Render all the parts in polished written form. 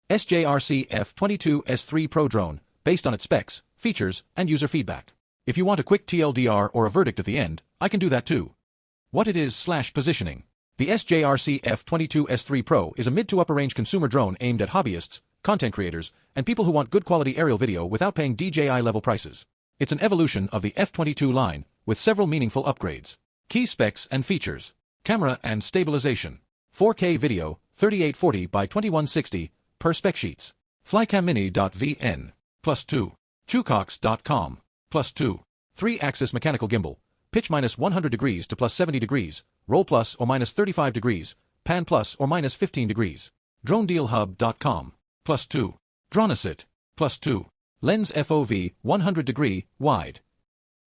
SJRC F22S3 Pro drone, based on its specs, features, and user feedback. If you want a quick TLDR or a verdict at the end, I can do that too. What it is/positioning. The SJRC F22S3 Pro is a mid to upper range consumer drone aimed at hobbyists, content creators, and people who want good quality aerial video without paying DJI level prices. It's an evolution of the F22 line, with several meaningful upgrades. Key specs and features. Camera and stabilization. 4K video, 3840 by 2160, per spec sheets. Flycammini.vn. +2. Chucox.com. +2. 3-axis mechanical gimbal. Pitch -100 degrees to +70 degrees. Roll plus or -35 degrees. Pan plus or -15 degrees. DroneDealHub.com. +2. Dronesit. +2. Lens FOV 100 degree wide.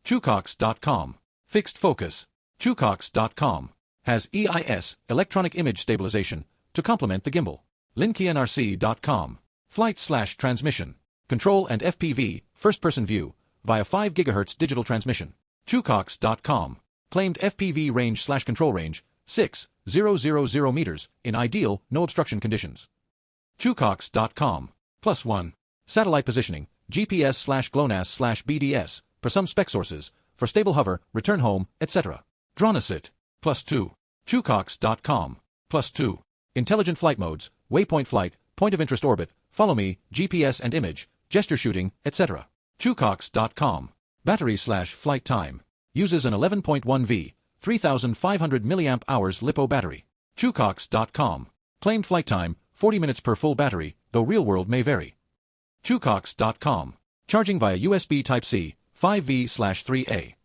Chucox.com. Fixed focus. Chucox.com. Has EIS, electronic image stabilization, to complement the gimbal. Linkianrc.com. Flight/transmission. Control and FPV, first-person view, via 5 GHz digital transmission. Chucox.com. Claimed FPV range/control range, 6,000 meters, in ideal, no obstruction conditions. Chucox.com. +1. Satellite positioning, GPS/GLONASS/BDS, per some spec sources, for stable hover, return home, etc. Dronesit. +2. Chucox.com. +2. Intelligent flight modes, waypoint flight, point of interest orbit, follow me, GPS and image, gesture shooting, etc. Chucox.com. Battery/flight time. Uses an 11.1 V, 3500 mAh LiPo battery. Chucox.com. Claimed flight time, 40 minutes per full battery, though real world may vary. Chucox.com. Charging via USB Type-C, 5V/3A.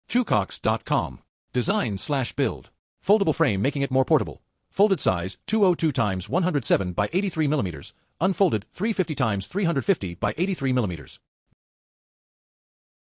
Chucox.com. Design/build. Foldable frame making it more portable. Folded size 202 x 107 by 83 mm. Unfolded 350 x 350 by 83 mm.